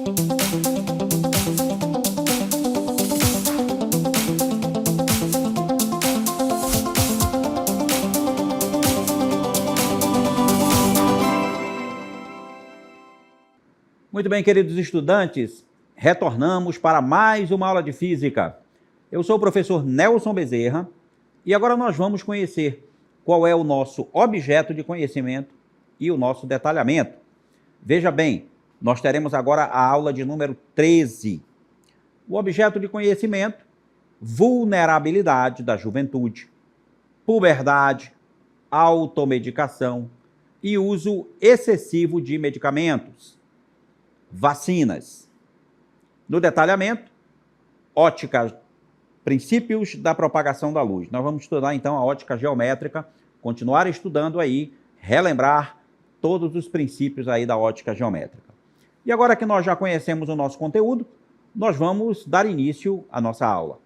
Muito bem, queridos estudantes, retornamos para mais uma aula de física. Eu sou o professor Nelson Bezerra e agora nós vamos conhecer qual é o nosso objeto de conhecimento e o nosso detalhamento. Veja bem, nós teremos agora a aula de número 13. O objeto de conhecimento, vulnerabilidade da juventude, puberdade, automedicação e uso excessivo de medicamentos. Vacinas. No detalhamento, ótica, princípios da propagação da luz. Nós vamos estudar então a ótica geométrica, continuar estudando aí, relembrar todos os princípios aí da ótica geométrica. E agora que nós já conhecemos o nosso conteúdo, nós vamos dar início à nossa aula.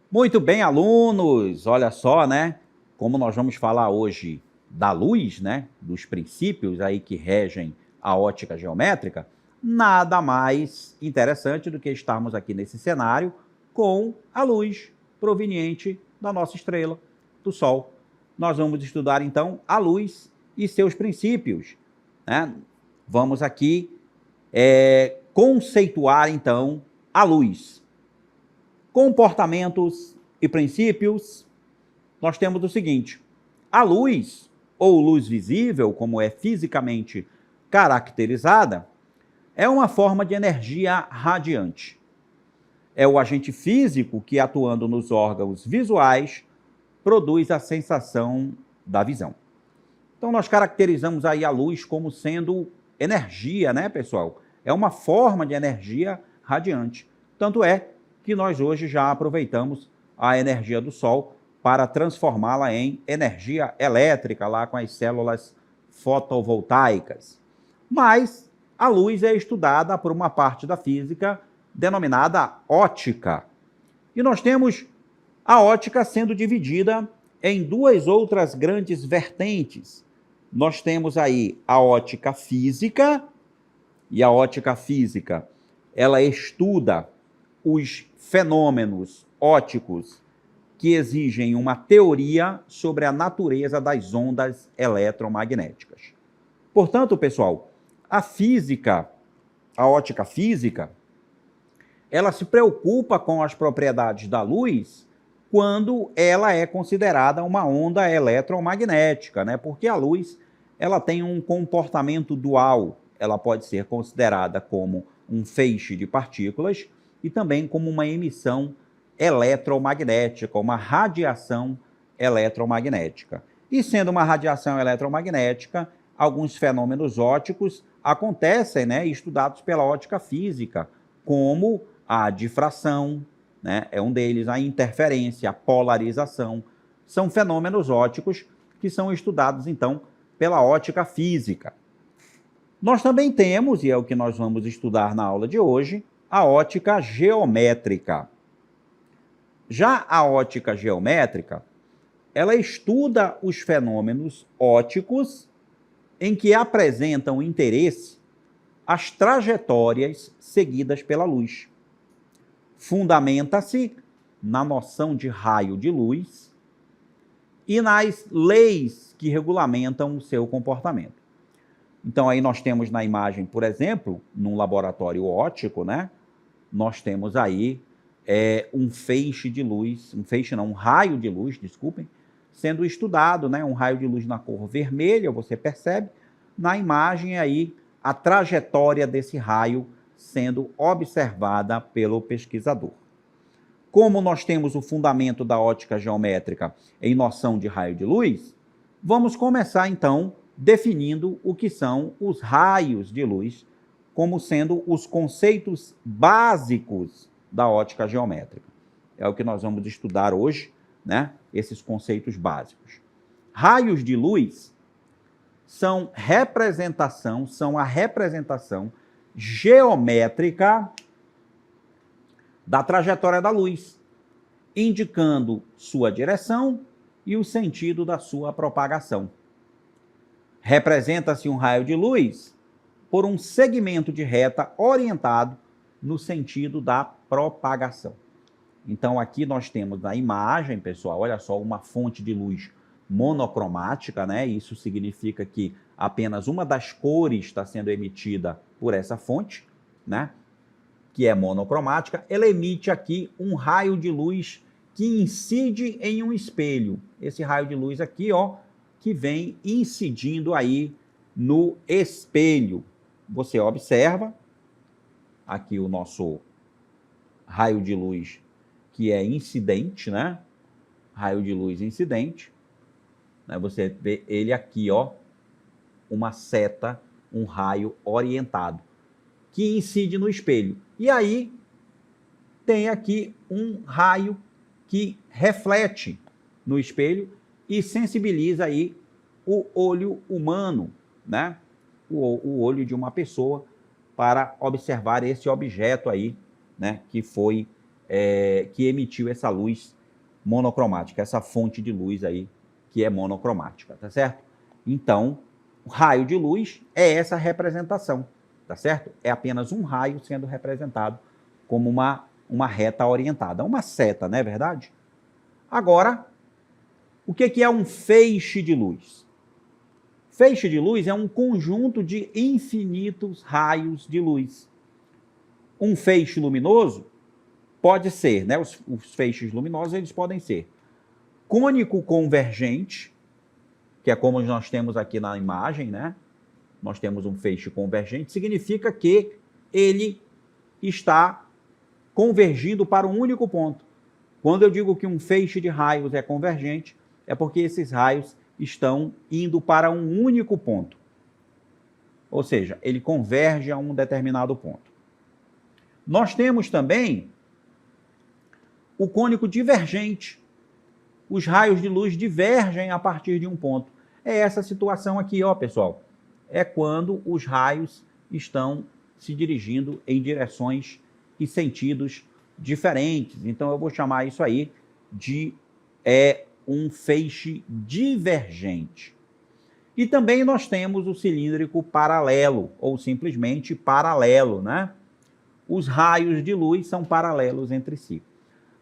Muito bem, alunos, olha só, né, como nós vamos falar hoje da luz, né, dos princípios aí que regem a ótica geométrica, nada mais interessante do que estarmos aqui nesse cenário com a luz proveniente da nossa estrela, do Sol. Nós vamos estudar então a luz e seus princípios, né? Vamos aqui conceituar então a luz. Comportamentos e princípios, nós temos o seguinte: a luz, ou luz visível, como é fisicamente caracterizada, é uma forma de energia radiante. É o agente físico que, atuando nos órgãos visuais, produz a sensação da visão. Então, nós caracterizamos aí a luz como sendo energia, né, pessoal? É uma forma de energia radiante. Tanto é que nós hoje já aproveitamos a energia do Sol para transformá-la em energia elétrica, lá com as células fotovoltaicas. Mas a luz é estudada por uma parte da física denominada ótica. E nós temos a ótica sendo dividida em duas outras grandes vertentes. Nós temos aí a ótica física, e a ótica física, ela estuda os fenômenos ópticos que exigem uma teoria sobre a natureza das ondas eletromagnéticas. Portanto, pessoal, a física, a ótica física, ela se preocupa com as propriedades da luz quando ela é considerada uma onda eletromagnética, né? Porque a luz, ela tem um comportamento dual. Ela pode ser considerada como um feixe de partículas e também como uma emissão eletromagnética, uma radiação eletromagnética. E sendo uma radiação eletromagnética, alguns fenômenos ópticos acontecem, né, estudados pela ótica física, como a difração, né, é um deles, a interferência, a polarização. São fenômenos ópticos que são estudados, então, pela ótica física. Nós também temos, e é o que nós vamos estudar na aula de hoje, a ótica geométrica. Já a ótica geométrica, ela estuda os fenômenos ópticos em que apresentam interesse as trajetórias seguidas pela luz. Fundamenta-se na noção de raio de luz e nas leis que regulamentam o seu comportamento. Então, aí nós temos na imagem, por exemplo, num laboratório óptico, né? Nós temos aí um feixe de luz, um raio de luz, desculpem, sendo estudado, né? Um raio de luz na cor vermelha, você percebe, na imagem aí, a trajetória desse raio sendo observada pelo pesquisador. Como nós temos o fundamento da ótica geométrica em noção de raio de luz, vamos começar, então, definindo o que são os raios de luz, como sendo os conceitos básicos da ótica geométrica. É o que nós vamos estudar hoje, né? Esses conceitos básicos. Raios de luz são a representação geométrica da trajetória da luz, indicando sua direção e o sentido da sua propagação. Representa-se um raio de luz por um segmento de reta orientado no sentido da propagação. Então, aqui nós temos na imagem, pessoal, olha só, uma fonte de luz monocromática, né? Isso significa que apenas uma das cores está sendo emitida por essa fonte, né? Que é monocromática. Ela emite aqui um raio de luz que incide em um espelho. Esse raio de luz aqui, ó, que vem incidindo aí no espelho. Você observa aqui o nosso raio de luz que é incidente, né? Raio de luz incidente. Né? Você vê ele aqui, ó, uma seta, um raio orientado, que incide no espelho. E aí, tem aqui um raio que reflete no espelho e sensibiliza aí o olho humano, né? O olho de uma pessoa para observar esse objeto aí, né? Que foi que emitiu essa luz monocromática, essa fonte de luz aí que é monocromática, tá certo? Então, o raio de luz é essa representação, tá certo? É apenas um raio sendo representado como uma reta orientada, uma seta, não é verdade? Agora, o que é um feixe de luz? Feixe de luz é um conjunto de infinitos raios de luz. Um feixe luminoso pode ser, né? Os feixes luminosos, eles podem ser cônico convergente, que é como nós temos aqui na imagem, né? Nós temos um feixe convergente, significa que ele está convergindo para um único ponto. Quando eu digo que um feixe de raios é convergente, é porque esses raios estão indo para um único ponto. Ou seja, ele converge a um determinado ponto. Nós temos também o cônico divergente. Os raios de luz divergem a partir de um ponto. É essa situação aqui, ó, pessoal. É quando os raios estão se dirigindo em direções e sentidos diferentes. Então, eu vou chamar isso aí de um feixe divergente. E também nós temos o cilíndrico paralelo, ou simplesmente paralelo, né? Os raios de luz são paralelos entre si.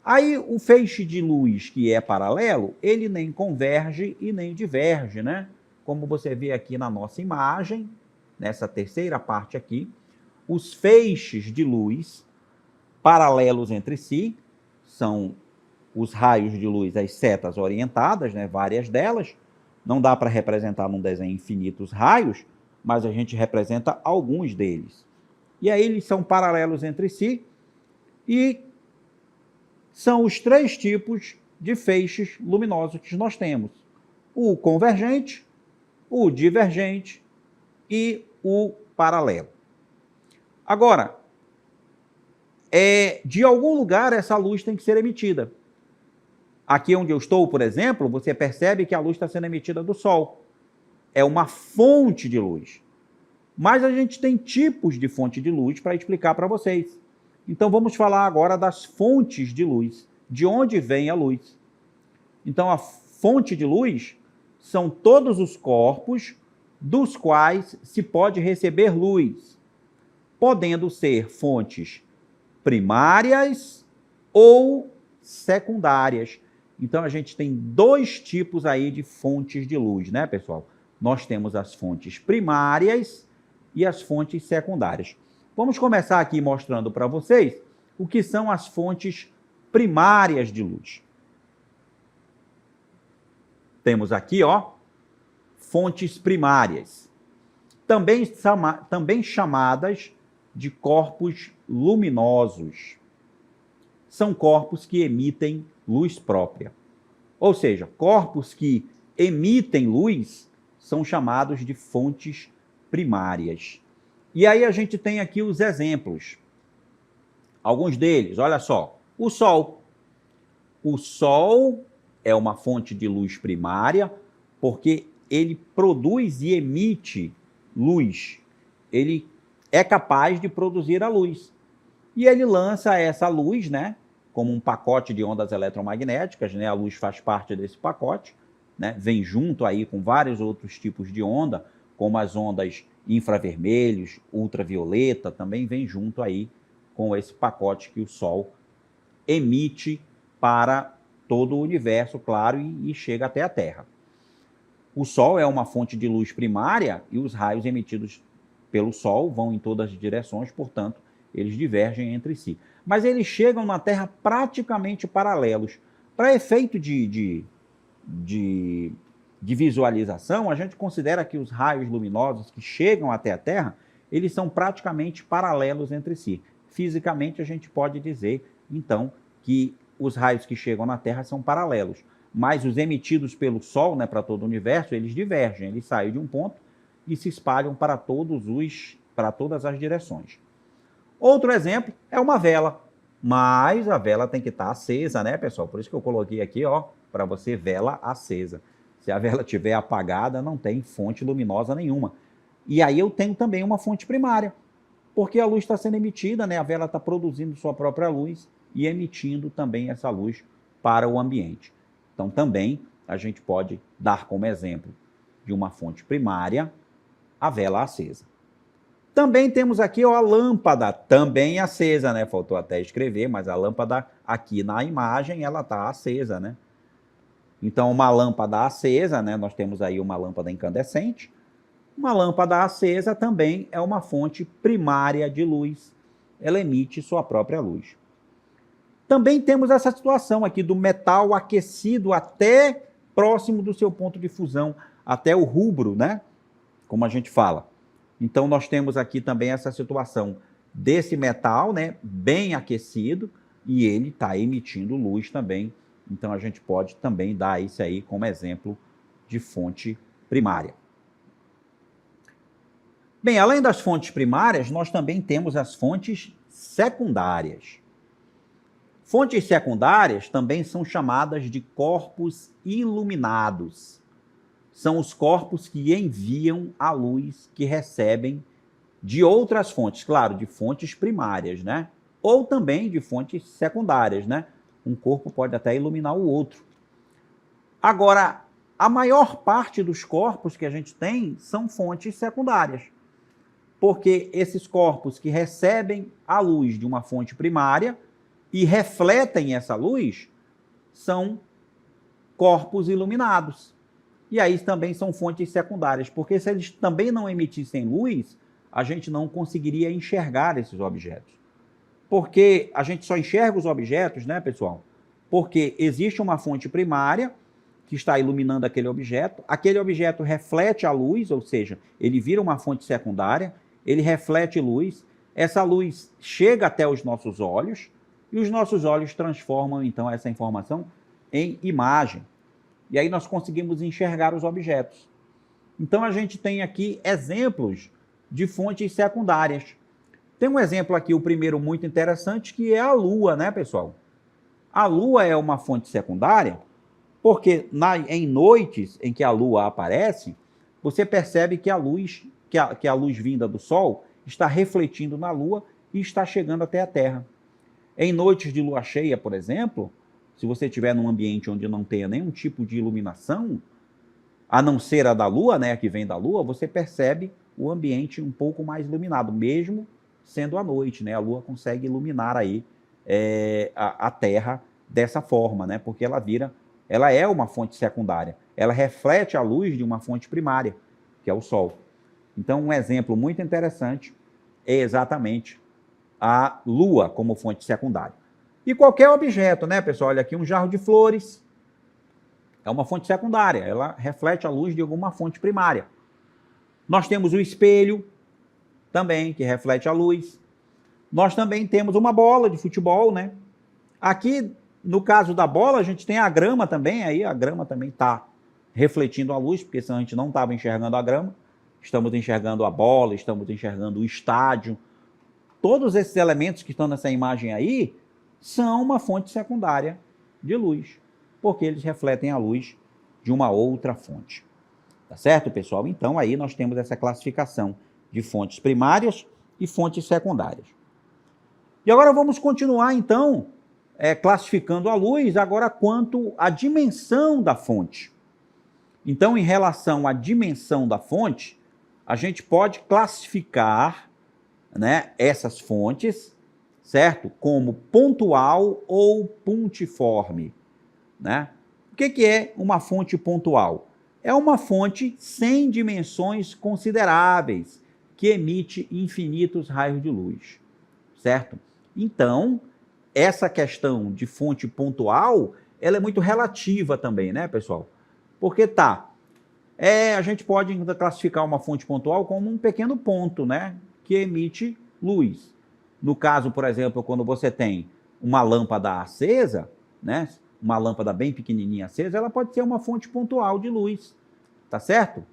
Aí, o feixe de luz que é paralelo, ele nem converge e nem diverge, né? Como você vê aqui na nossa imagem, nessa terceira parte aqui, os feixes de luz paralelos entre si são os raios de luz, as setas orientadas, né? Várias delas. Não dá para representar num desenho infinitos raios, mas a gente representa alguns deles. E aí eles são paralelos entre si e são os três tipos de feixes luminosos que nós temos: o convergente, o divergente e o paralelo. Agora, de algum lugar essa luz tem que ser emitida. Aqui onde eu estou, por exemplo, você percebe que a luz está sendo emitida do Sol. É uma fonte de luz. Mas a gente tem tipos de fonte de luz para explicar para vocês. Então vamos falar agora das fontes de luz. De onde vem a luz? Então a fonte de luz são todos os corpos dos quais se pode receber luz, podendo ser fontes primárias ou secundárias. Então a gente tem dois tipos aí de fontes de luz, né, pessoal? Nós temos as fontes primárias e as fontes secundárias. Vamos começar aqui mostrando para vocês o que são as fontes primárias de luz. Temos aqui, ó, fontes primárias, também chamadas de corpos luminosos. São corpos que emitem luz própria. Ou seja, corpos que emitem luz são chamados de fontes primárias. E aí a gente tem aqui os exemplos. Alguns deles, olha só. O Sol. O Sol é uma fonte de luz primária porque ele produz e emite luz. Ele é capaz de produzir a luz. E ele lança essa luz, né, como um pacote de ondas eletromagnéticas, né? A luz faz parte desse pacote, né? Vem junto aí com vários outros tipos de onda, como as ondas infravermelhos, ultravioleta, também vem junto aí com esse pacote que o Sol emite para todo o universo, claro, e chega até a Terra. O Sol é uma fonte de luz primária e os raios emitidos pelo Sol vão em todas as direções, portanto, eles divergem entre si. Mas eles chegam na Terra praticamente paralelos. Para efeito de visualização, a gente considera que os raios luminosos que chegam até a Terra, eles são praticamente paralelos entre si. Fisicamente, a gente pode dizer, então, que os raios que chegam na Terra são paralelos. Mas os emitidos pelo Sol, né, para todo o universo, eles divergem. Eles saem de um ponto e se espalham para todas as direções. Outro exemplo é uma vela. Mas a vela tem que estar acesa, né, pessoal? Por isso que eu coloquei aqui, ó, para você, vela acesa. Se a vela estiver apagada, não tem fonte luminosa nenhuma. E aí eu tenho também uma fonte primária, porque a luz está sendo emitida, né? A vela está produzindo sua própria luz e emitindo também essa luz para o ambiente. Então, também a gente pode dar como exemplo de uma fonte primária a vela acesa. Também temos aqui, ó, a lâmpada, também acesa, né? Faltou até escrever, mas a lâmpada aqui na imagem, ela está acesa, né? Então, uma lâmpada acesa, né? Nós temos aí uma lâmpada incandescente. Uma lâmpada acesa também é uma fonte primária de luz. Ela emite sua própria luz. Também temos essa situação aqui do metal aquecido até próximo do seu ponto de fusão, até o rubro, né? Como a gente fala. Então, nós temos aqui também essa situação desse metal, né? Bem aquecido, e ele está emitindo luz também. Então, a gente pode também dar isso aí como exemplo de fonte primária. Bem, além das fontes primárias, nós também temos as fontes secundárias. Fontes secundárias também são chamadas de corpos iluminados. São os corpos que enviam a luz que recebem de outras fontes, claro, de fontes primárias, né? Ou também de fontes secundárias, né? Um corpo pode até iluminar o outro. Agora, a maior parte dos corpos que a gente tem são fontes secundárias, porque esses corpos que recebem a luz de uma fonte primária e refletem essa luz são corpos iluminados. E aí também são fontes secundárias, porque se eles também não emitissem luz, a gente não conseguiria enxergar esses objetos. Porque a gente só enxerga os objetos, né, pessoal? Porque existe uma fonte primária que está iluminando aquele objeto reflete a luz, ou seja, ele vira uma fonte secundária, ele reflete luz, essa luz chega até os nossos olhos, e os nossos olhos transformam, então, essa informação em imagem. E aí nós conseguimos enxergar os objetos. Então, a gente tem aqui exemplos de fontes secundárias. Tem um exemplo aqui, o primeiro muito interessante, que é a Lua, né, pessoal? A Lua é uma fonte secundária, porque em noites em que a Lua aparece, você percebe que a luz vinda do Sol está refletindo na Lua e está chegando até a Terra. Em noites de lua cheia, por exemplo, se você estiver num ambiente onde não tenha nenhum tipo de iluminação, a não ser a da Lua, né, que vem da Lua, você percebe o ambiente um pouco mais iluminado, mesmo sendo à noite, né? A Lua consegue iluminar aí a Terra dessa forma, né? Porque ela é uma fonte secundária. Ela reflete a luz de uma fonte primária, que é o Sol. Então, um exemplo muito interessante é exatamente a Lua como fonte secundária. E qualquer objeto, né, pessoal? Olha aqui, um jarro de flores é uma fonte secundária. Ela reflete a luz de alguma fonte primária. Nós temos o espelho também, que reflete a luz. Nós também temos uma bola de futebol, né? Aqui, no caso da bola, a gente tem a grama também, aí a grama também está refletindo a luz, porque senão a gente não estava enxergando a grama. Estamos enxergando a bola, estamos enxergando o estádio. Todos esses elementos que estão nessa imagem aí são uma fonte secundária de luz, porque eles refletem a luz de uma outra fonte. Tá certo, pessoal? Então, aí nós temos essa classificação de fontes primárias e fontes secundárias. E agora vamos continuar, então, classificando a luz agora quanto à dimensão da fonte. Então, em relação à dimensão da fonte, a gente pode classificar, né, essas fontes, certo? Como pontual ou pontiforme, né? O que é uma fonte pontual? É uma fonte sem dimensões consideráveis, que emite infinitos raios de luz, certo? Então, essa questão de fonte pontual, ela é muito relativa também, né, pessoal? Porque a gente pode ainda classificar uma fonte pontual como um pequeno ponto, né, que emite luz. No caso, por exemplo, quando você tem uma lâmpada acesa, né, uma lâmpada bem pequenininha acesa, ela pode ser uma fonte pontual de luz, tá certo?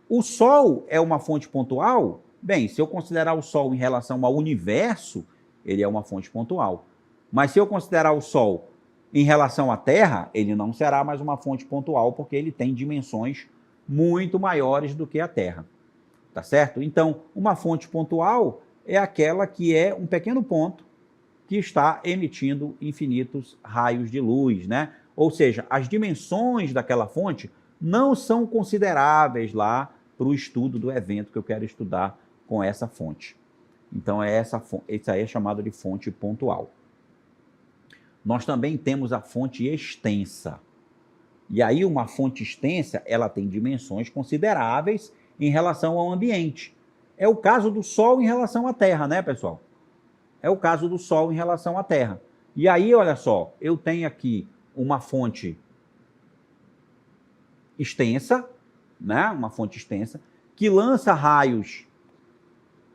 O Sol é uma fonte pontual? Bem, se eu considerar o Sol em relação ao universo, ele é uma fonte pontual. Mas se eu considerar o Sol em relação à Terra, ele não será mais uma fonte pontual, porque ele tem dimensões muito maiores do que a Terra. Tá certo? Então, uma fonte pontual é aquela que é um pequeno ponto que está emitindo infinitos raios de luz, né? Ou seja, as dimensões daquela fonte não são consideráveis lá para o estudo do evento que eu quero estudar com essa fonte. Então, essa aí é chamada de fonte pontual. Nós também temos a fonte extensa. E aí, uma fonte extensa, ela tem dimensões consideráveis em relação ao ambiente. É o caso do Sol em relação à Terra, né, pessoal? É o caso do Sol em relação à Terra. E aí, olha só, eu tenho aqui uma fonte extensa, né? Uma fonte extensa, que lança raios,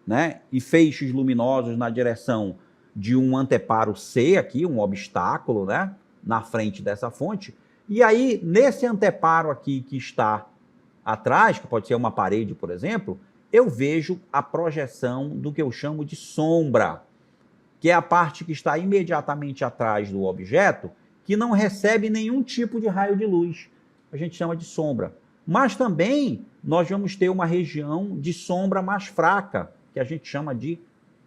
né, e feixes luminosos na direção de um anteparo C aqui, um obstáculo, né, na frente dessa fonte. E aí, nesse anteparo aqui que está atrás, que pode ser uma parede, por exemplo, eu vejo a projeção do que eu chamo de sombra, que é a parte que está imediatamente atrás do objeto, que não recebe nenhum tipo de raio de luz. A gente chama de sombra. Mas também nós vamos ter uma região de sombra mais fraca, que a gente chama de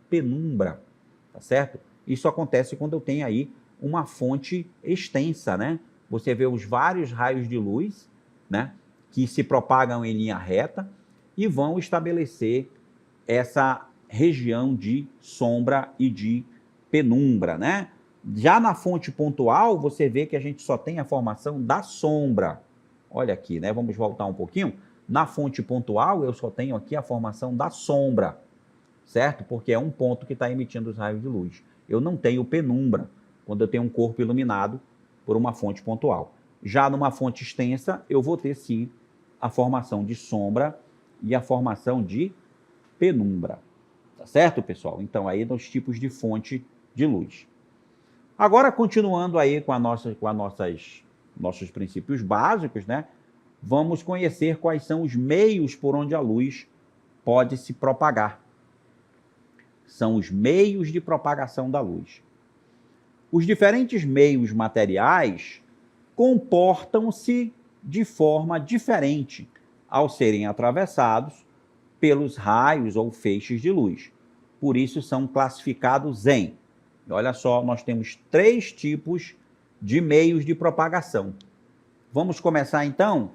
penumbra, tá certo? Isso acontece quando eu tenho aí uma fonte extensa, né? Você vê os vários raios de luz, né, que se propagam em linha reta e vão estabelecer essa região de sombra e de penumbra, né? Já na fonte pontual, você vê que a gente só tem a formação da sombra. Olha aqui, né? Vamos voltar um pouquinho. Na fonte pontual, eu só tenho aqui a formação da sombra, certo? Porque é um ponto que está emitindo os raios de luz. Eu não tenho penumbra quando eu tenho um corpo iluminado por uma fonte pontual. Já numa fonte extensa, eu vou ter, sim, a formação de sombra e a formação de penumbra. Tá certo, pessoal? Então, aí nos tipos de fonte de luz. Agora, continuando aí com nossos princípios básicos, né? Vamos conhecer quais são os meios por onde a luz pode se propagar. São os meios de propagação da luz. Os diferentes meios materiais comportam-se de forma diferente ao serem atravessados pelos raios ou feixes de luz. Por isso são classificados em... Olha só, nós temos 3 tipos de meios de propagação. Vamos começar então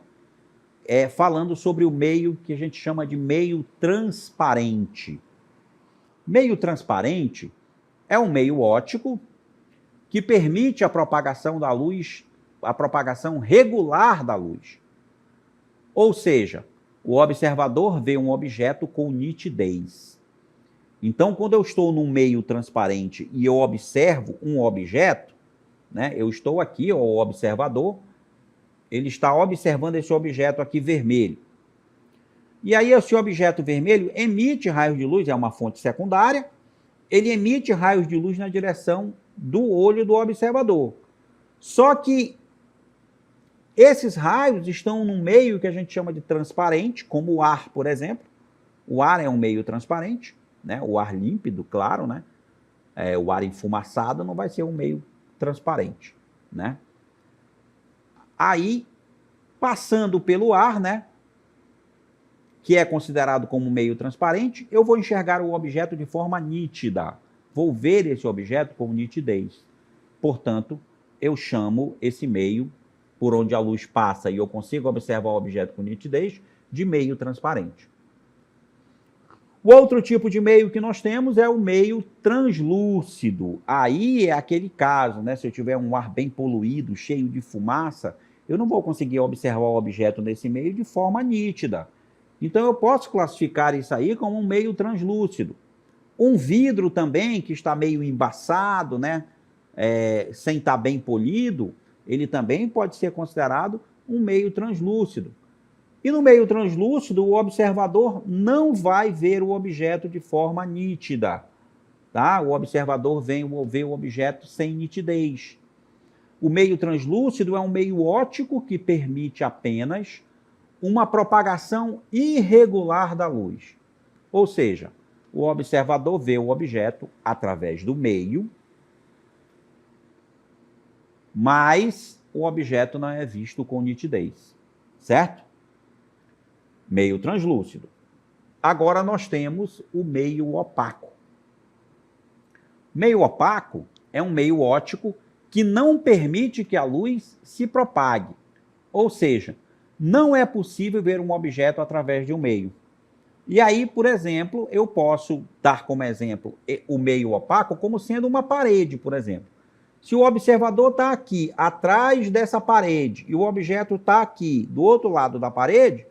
falando sobre o meio que a gente chama de meio transparente. Meio transparente é um meio óptico que permite a propagação da luz, a propagação regular da luz. Ou seja, o observador vê um objeto com nitidez. Então, quando eu estou num meio transparente e eu observo um objeto, né, eu estou aqui, o observador, ele está observando esse objeto aqui vermelho. E aí esse objeto vermelho emite raios de luz, é uma fonte secundária, ele emite raios de luz na direção do olho do observador. Só que esses raios estão num meio que a gente chama de transparente, como o ar, por exemplo. O ar é um meio transparente, né? O ar límpido, claro, né? O ar enfumaçado não vai ser um meio transparente, né? Aí, passando pelo ar, né, que é considerado como meio transparente, eu vou enxergar o objeto de forma nítida. Vou ver esse objeto com nitidez. portanto, eu chamo esse meio por onde a luz passa e eu consigo observar o objeto com nitidez de meio transparente. O outro tipo de meio que nós temos é o meio translúcido. Aí é aquele caso, né? Se eu tiver um ar bem poluído, cheio de fumaça, eu não vou conseguir observar o objeto nesse meio de forma nítida. Então eu posso classificar isso aí como um meio translúcido. Um vidro também, que está meio embaçado, né? Sem estar bem polido, ele também pode ser considerado um meio translúcido. E no meio translúcido, o observador não vai ver o objeto de forma nítida. Tá? O observador vê o objeto sem nitidez. O meio translúcido é um meio óptico que permite apenas uma propagação irregular da luz. Ou seja, o observador vê o objeto através do meio, mas o objeto não é visto com nitidez, certo? Meio translúcido. Agora nós temos o meio opaco. Meio opaco é um meio óptico que não permite que a luz se propague. Ou seja, não é possível ver um objeto através de um meio. E aí, por exemplo, eu posso dar como exemplo o meio opaco como sendo uma parede, por exemplo. Se o observador está aqui, atrás dessa parede, e o objeto está aqui, do outro lado da parede,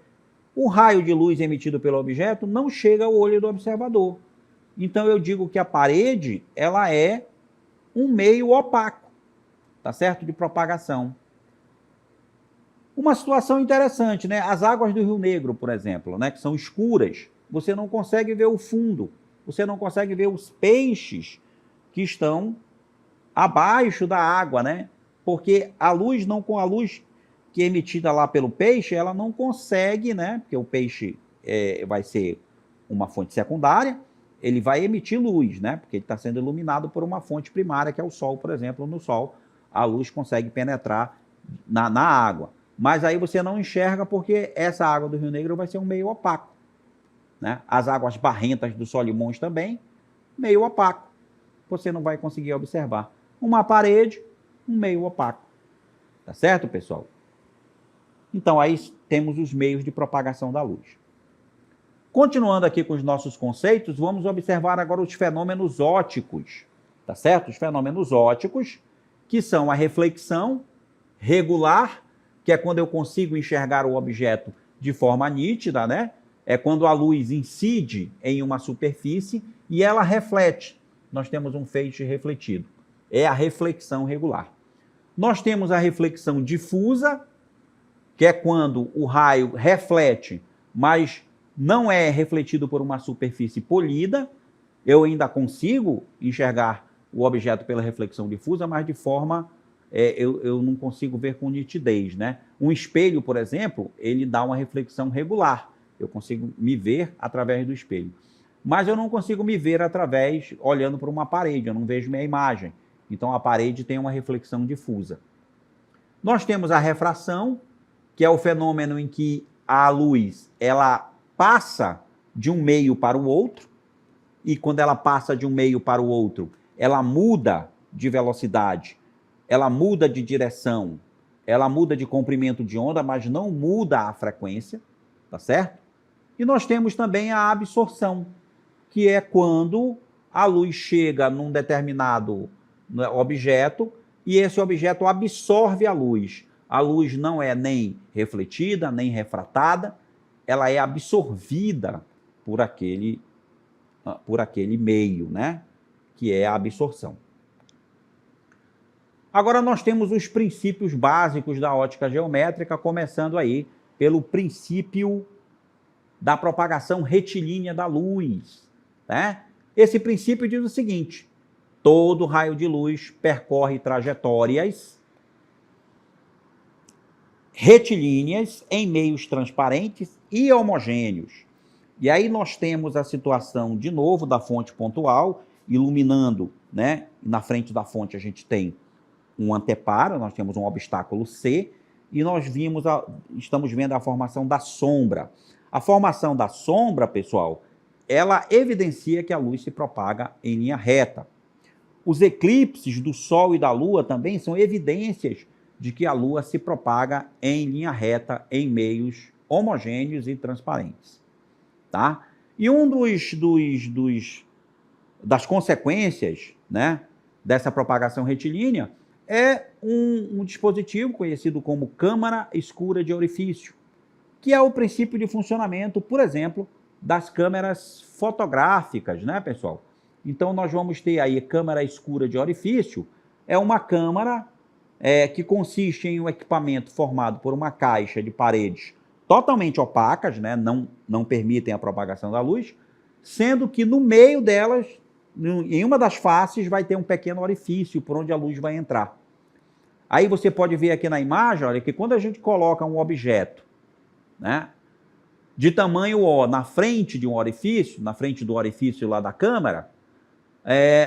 o raio de luz emitido pelo objeto não chega ao olho do observador. Então eu digo que a parede, ela é um meio opaco, tá certo? De propagação. Uma situação interessante, né? As águas do Rio Negro, por exemplo, né? Que são escuras, você não consegue ver o fundo, você não consegue ver os peixes que estão abaixo da água, né? Porque a luz não, com a luz que é emitida lá pelo peixe, ela não consegue, né? Porque o peixe vai ser uma fonte secundária, ele vai emitir luz, né? Porque ele está sendo iluminado por uma fonte primária, que é o sol, por exemplo. No sol, a luz consegue penetrar na água. Mas aí você não enxerga porque essa água do Rio Negro vai ser um meio opaco, né? As águas barrentas do Solimões também, meio opaco. Você não vai conseguir observar. Uma parede, um meio opaco. Tá certo, pessoal? Então, aí temos os meios de propagação da luz. Continuando aqui com os nossos conceitos, vamos observar agora os fenômenos ópticos, tá certo? Os fenômenos ópticos, que são a reflexão regular, que é quando eu consigo enxergar o objeto de forma nítida, né? É quando a luz incide em uma superfície e ela reflete. Nós temos um feixe refletido. É a reflexão regular. Nós temos a reflexão difusa, que é quando o raio reflete, mas não é refletido por uma superfície polida. Eu ainda consigo enxergar o objeto pela reflexão difusa, mas de forma... eu não consigo ver com nitidez, né? Um espelho, por exemplo, ele dá uma reflexão regular. Eu consigo me ver através do espelho. Mas eu não consigo me ver através, olhando para uma parede, eu não vejo minha imagem. Então a parede tem uma reflexão difusa. Nós temos a refração, que é o fenômeno em que a luz ela passa de um meio para o outro, e quando ela passa de um meio para o outro, ela muda de velocidade, ela muda de direção, ela muda de comprimento de onda, mas não muda a frequência, tá certo? E nós temos também a absorção, que é quando a luz chega num determinado objeto e esse objeto absorve a luz. A luz não é nem refletida, nem refratada, ela é absorvida por aquele meio, né? Que é a absorção. Agora nós temos os princípios básicos da ótica geométrica, começando aí pelo princípio da propagação retilínea da luz, né? Esse princípio diz o seguinte: todo raio de luz percorre trajetórias retilíneas em meios transparentes e homogêneos. E aí nós temos a situação, de novo, da fonte pontual, iluminando, né? Na frente da fonte a gente tem um anteparo, nós temos um obstáculo C, e nós estamos vendo a formação da sombra. A formação da sombra, pessoal, ela evidencia que a luz se propaga em linha reta. Os eclipses do Sol e da Lua também são evidências de que a Lua se propaga em linha reta em meios homogêneos e transparentes. Tá? E das consequências, né, dessa propagação retilínea é um dispositivo conhecido como câmara escura de orifício, que é o princípio de funcionamento, por exemplo, das câmeras fotográficas, né, pessoal? Então, nós vamos ter aí câmara escura de orifício, é uma câmara que consiste em um equipamento formado por uma caixa de paredes totalmente opacas, né, não permitem a propagação da luz, sendo que no meio delas, em uma das faces, vai ter um pequeno orifício por onde a luz vai entrar. Aí você pode ver aqui na imagem, olha, que quando a gente coloca um objeto, né, de tamanho O na frente de um orifício, na frente do orifício lá da câmera,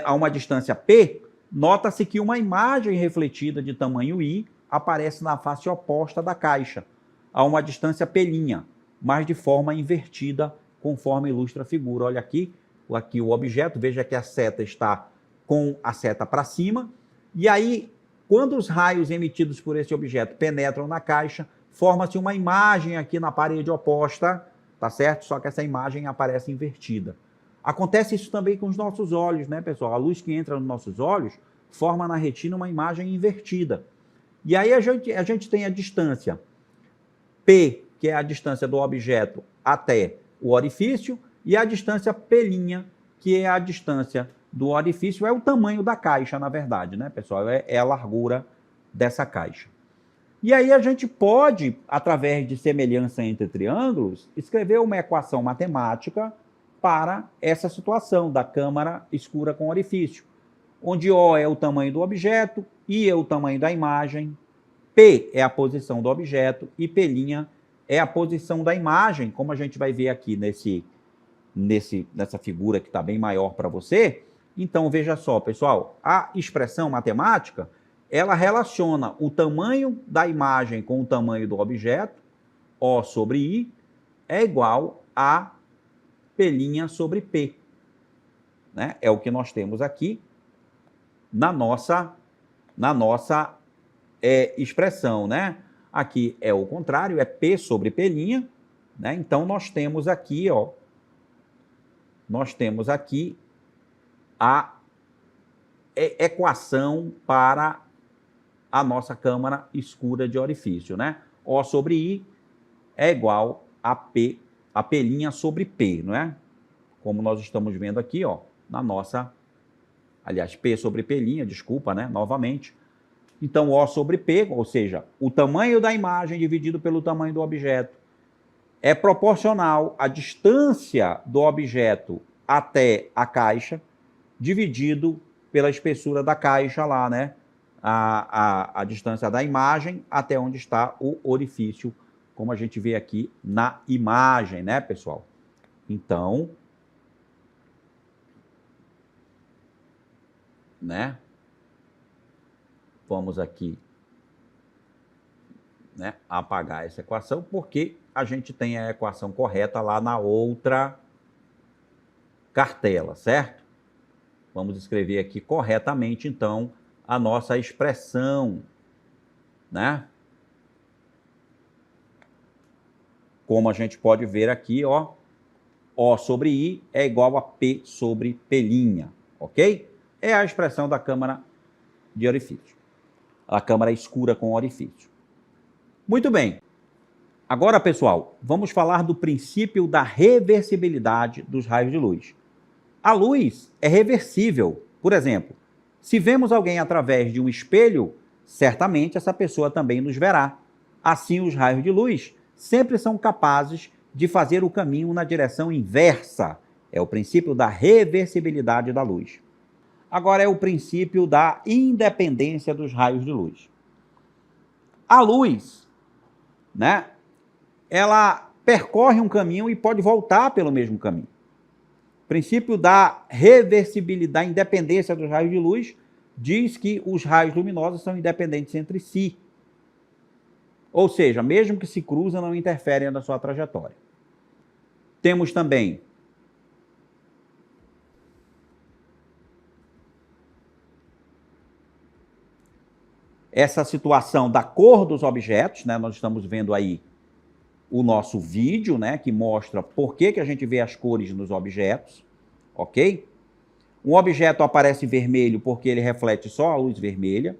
a uma distância P, nota-se que uma imagem refletida de tamanho I aparece na face oposta da caixa, a uma distância P', mas de forma invertida, conforme ilustra a figura. Olha aqui o objeto, veja que a seta está com a seta para cima, e aí, quando os raios emitidos por esse objeto penetram na caixa, forma-se uma imagem aqui na parede oposta, tá certo? Só que essa imagem aparece invertida. Acontece isso também com os nossos olhos, né, pessoal? A luz que entra nos nossos olhos forma na retina uma imagem invertida. E aí a gente tem a distância P, que é a distância do objeto até o orifício, e a distância P', que é a distância do orifício, é o tamanho da caixa, na verdade, né, pessoal? É a largura dessa caixa. E aí a gente pode, através de semelhança entre triângulos, escrever uma equação matemática para essa situação da câmara escura com orifício, onde O é o tamanho do objeto, I é o tamanho da imagem, P é a posição do objeto e P' é a posição da imagem, como a gente vai ver aqui nessa figura que está bem maior para você. Então, veja só, pessoal, a expressão matemática, ela relaciona o tamanho da imagem com o tamanho do objeto, O sobre I, é igual a P' sobre P. Né? É o que nós temos aqui na nossa expressão, né? Aqui é o contrário, é P sobre P', né? Então, nós temos aqui, ó, a equação para a nossa câmara escura de orifício, né? O sobre I é igual a P sobre P, não é? Como nós estamos vendo aqui, ó, na nossa, aliás, P sobre P', desculpa, né? Novamente. Então, O sobre P, ou seja, o tamanho da imagem dividido pelo tamanho do objeto, é proporcional à distância do objeto até a caixa, dividido pela espessura da caixa lá, né? A distância da imagem até onde está o orifício, como a gente vê aqui na imagem, né, pessoal? Então, né? Vamos aqui, né, apagar essa equação, porque a gente tem a equação correta lá na outra cartela, certo? Vamos escrever aqui corretamente, então, a nossa expressão, né? Como a gente pode ver aqui, ó, O sobre I é igual a P sobre P', ok? É a expressão da câmara de orifício. A câmara escura com orifício. Muito bem. Agora, pessoal, vamos falar do princípio da reversibilidade dos raios de luz. A luz é reversível. Por exemplo, se vemos alguém através de um espelho, certamente essa pessoa também nos verá. Assim, os raios de luz sempre são capazes de fazer o caminho na direção inversa. É o princípio da reversibilidade da luz. Agora é o princípio da independência dos raios de luz. A luz, né, ela percorre um caminho e pode voltar pelo mesmo caminho. O princípio da reversibilidade, da independência dos raios de luz, diz que os raios luminosos são independentes entre si. Ou seja, mesmo que se cruzam, não interferem na sua trajetória. Temos também essa situação da cor dos objetos, né? Nós estamos vendo aí o nosso vídeo, né? Que mostra por que a gente vê as cores nos objetos, ok? Um objeto aparece vermelho porque ele reflete só a luz vermelha.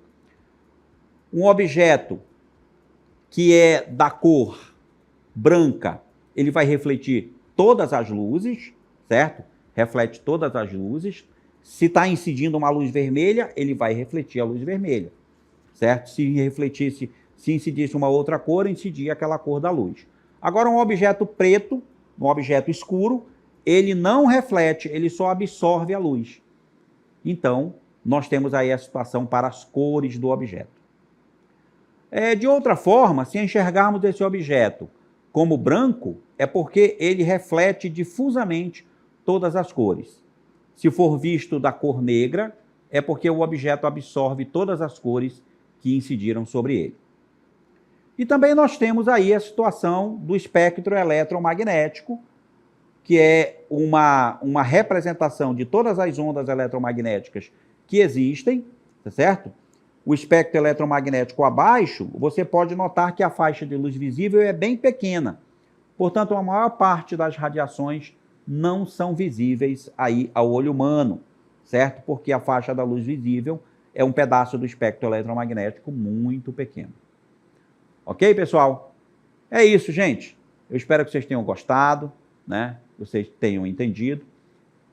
Um objeto que é da cor branca, ele vai refletir todas as luzes, certo? Reflete todas as luzes. Se está incidindo uma luz vermelha, ele vai refletir a luz vermelha, certo? Se incidisse uma outra cor, incidia aquela cor da luz. Agora, um objeto preto, um objeto escuro, ele não reflete, ele só absorve a luz. Então, nós temos aí a situação para as cores do objeto. De outra forma, se enxergarmos esse objeto como branco, é porque ele reflete difusamente todas as cores. Se for visto da cor negra, é porque o objeto absorve todas as cores que incidiram sobre ele. E também nós temos aí a situação do espectro eletromagnético, que é uma representação de todas as ondas eletromagnéticas que existem, tá certo? O espectro eletromagnético abaixo, você pode notar que a faixa de luz visível é bem pequena. Portanto, a maior parte das radiações não são visíveis aí ao olho humano, certo? Porque a faixa da luz visível é um pedaço do espectro eletromagnético muito pequeno. Ok, pessoal? É isso, gente. Eu espero que vocês tenham gostado, né? Vocês tenham entendido.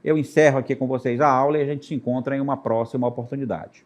Eu encerro aqui com vocês a aula e a gente se encontra em uma próxima oportunidade.